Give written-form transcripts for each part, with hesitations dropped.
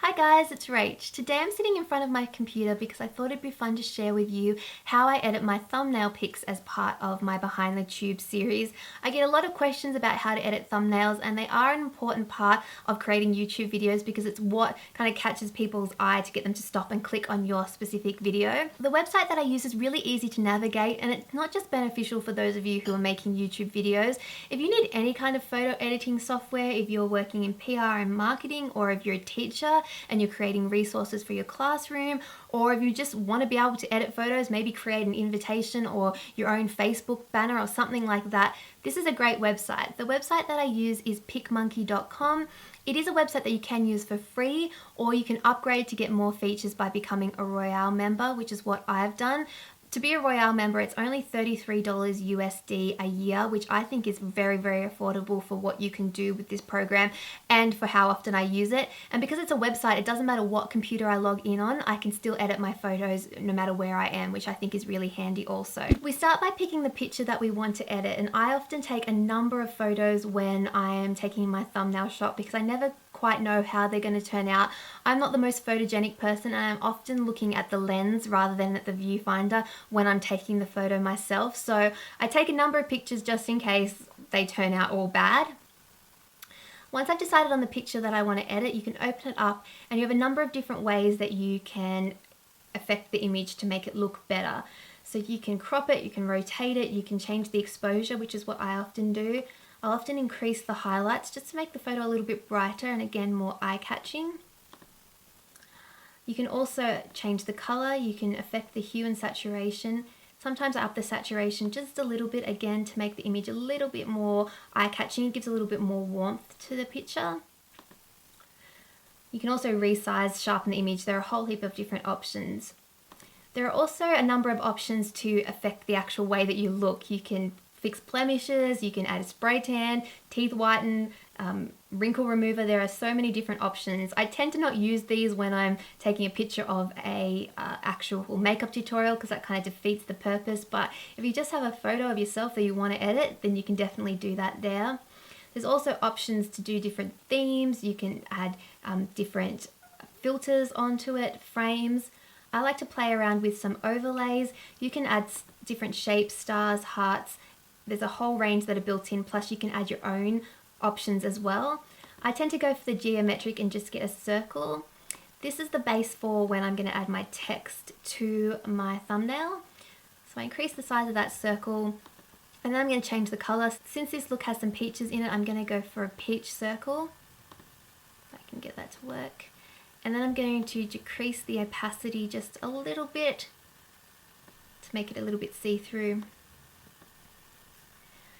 Hi guys, it's Rach. Today I'm sitting in front of my computer because I thought it'd be fun to share with you how I edit my thumbnail pics as part of my Behind the Tube series. I get a lot of questions about how to edit thumbnails, and they are an important part of creating YouTube videos because it's what kind of catches people's eye to get them to stop and click on your specific video. The website that I use is really easy to navigate, and it's not just beneficial for those of you who are making YouTube videos. If you need any kind of photo editing software, if you're working in PR and marketing, or if you're a teacher and you're creating resources for your classroom, or if you just want to be able to edit photos, maybe create an invitation or your own Facebook banner or something like that, this is a great website. The website that I use is picmonkey.com. It is a website that you can use for free, or you can upgrade to get more features by becoming a Royale member, which is what I've done. To be a Royale member, it's only $33 USD a year, which I think is very, very affordable for what you can do with this program and for how often I use it. And because it's a website, it doesn't matter what computer I log in on, I can still edit my photos no matter where I am, which I think is really handy also. We start by picking the picture that we want to edit, and I often take a number of photos when I am taking my thumbnail shot because I never quite know how they're going to turn out. I'm not the most photogenic person, and I'm often looking at the lens rather than at the viewfinder when I'm taking the photo myself. So I take a number of pictures just in case they turn out all bad. Once I've decided on the picture that I want to edit, you can open it up and you have a number of different ways that you can affect the image to make it look better. So you can crop it, you can rotate it, you can change the exposure, which is what I often do. I'll often increase the highlights just to make the photo a little bit brighter and again more eye-catching. You can also change the color, you can affect the hue and saturation. Sometimes I up the saturation just a little bit again to make the image a little bit more eye-catching. It gives a little bit more warmth to the picture. You can also resize, sharpen the image. There are a whole heap of different options. There are also a number of options to affect the actual way that you look. You can fix blemishes, you can add a spray tan, teeth whiten, wrinkle remover. There are so many different options. I tend to not use these when I'm taking a picture of a actual makeup tutorial because that kind of defeats the purpose, but if you just have a photo of yourself that you want to edit, then you can definitely do that there. There's also options to do different themes. You can add different filters onto it, frames. I like to play around with some overlays. You can add different shapes, stars, hearts. There's a whole range that are built in, plus you can add your own options as well. I tend to go for the geometric and just get a circle. This is the base for when I'm going to add my text to my thumbnail. So I increase the size of that circle, and then I'm going to change the color. Since this look has some peaches in it, I'm going to go for a peach circle. If I can get that to work. And then I'm going to decrease the opacity just a little bit to make it a little bit see-through.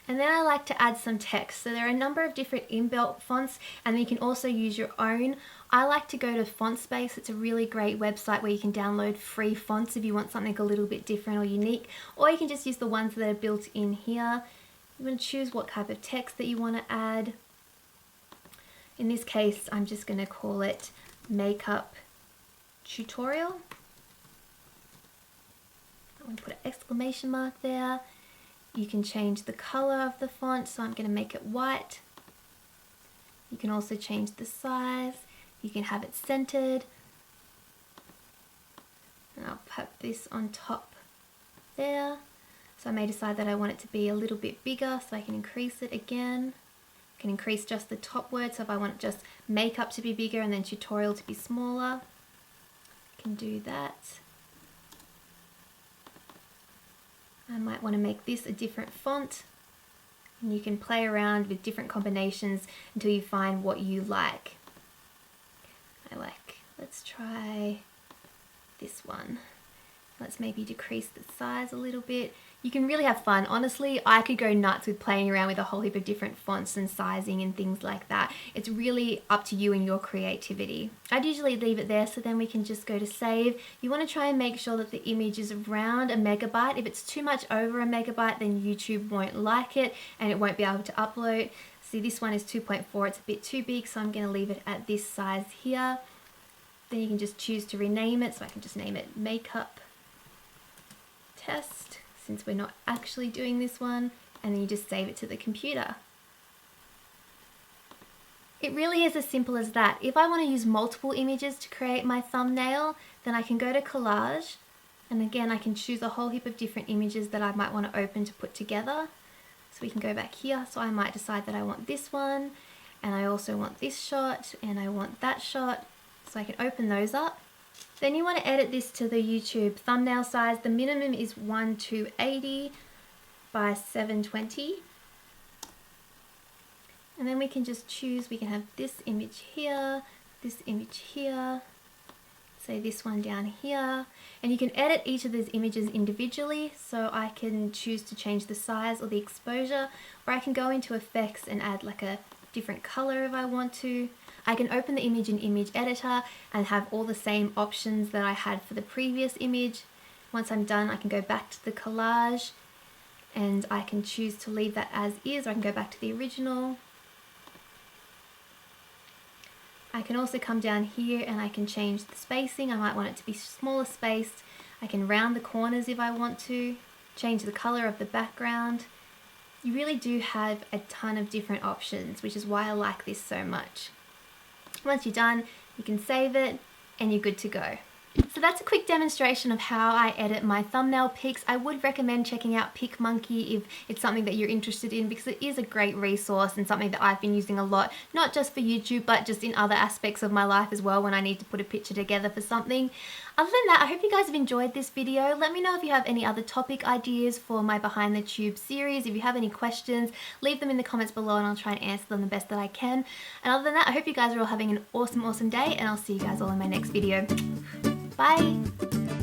And then I like to add some text. So there are a number of different inbuilt fonts, and then you can also use your own. I like to go to FontSpace. It's a really great website where you can download free fonts if you want something a little bit different or unique, or you can just use the ones that are built in here. You want to choose what type of text that you want to add. In this case, I'm just going to call it Makeup Tutorial. I'm going to put an exclamation mark there. You can change the color of the font, so I'm going to make it white. You can also change the size. You can have it centered. And I'll put this on top there. So I may decide that I want it to be a little bit bigger, so I can increase it again. I can increase just the top word, so if I want just makeup to be bigger and then tutorial to be smaller, I can do that. I might want to make this a different font, and you can play around with different combinations until you find what you like. Let's try this one. Let's maybe decrease the size a little bit. You can really have fun. Honestly, I could go nuts with playing around with a whole heap of different fonts and sizing and things like that. It's really up to you and your creativity. I'd usually leave it there, so then we can just go to save. You want to try and make sure that the image is around a megabyte. If it's too much over a megabyte, then YouTube won't like it and it won't be able to upload. See, this one is 2.4. It's a bit too big, so I'm going to leave it at this size here. Then you can just choose to rename it, so I can just name it Makeup Test, since we're not actually doing this one, and then you just save it to the computer. It really is as simple as that. If I want to use multiple images to create my thumbnail, then I can go to collage, and again I can choose a whole heap of different images that I might want to open to put together. So we can go back here, so I might decide that I want this one, and I also want this shot, and I want that shot, so I can open those up. Then you want to edit this to the YouTube thumbnail size. The minimum is 1280 by 720. And then we can just choose, we can have this image here, say this one down here. And you can edit each of those images individually, so I can choose to change the size or the exposure, or I can go into effects and add like a different color if I want to. I can open the image in image editor and have all the same options that I had for the previous image. Once I'm done, I can go back to the collage and I can choose to leave that as is, or I can go back to the original. I can also come down here and I can change the spacing. I might want it to be smaller spaced. I can round the corners if I want to, change the color of the background. You really do have a ton of different options, which is why I like this so much. Once you're done, you can save it and you're good to go. So that's a quick demonstration of how I edit my thumbnail pics. I would recommend checking out PicMonkey if it's something that you're interested in, because it is a great resource and something that I've been using a lot, not just for YouTube, but just in other aspects of my life as well when I need to put a picture together for something. Other than that, I hope you guys have enjoyed this video. Let me know if you have any other topic ideas for my Behind the Tube series. If you have any questions, leave them in the comments below and I'll try and answer them the best that I can. And other than that, I hope you guys are all having an awesome day, and I'll see you guys all in my next video. Bye!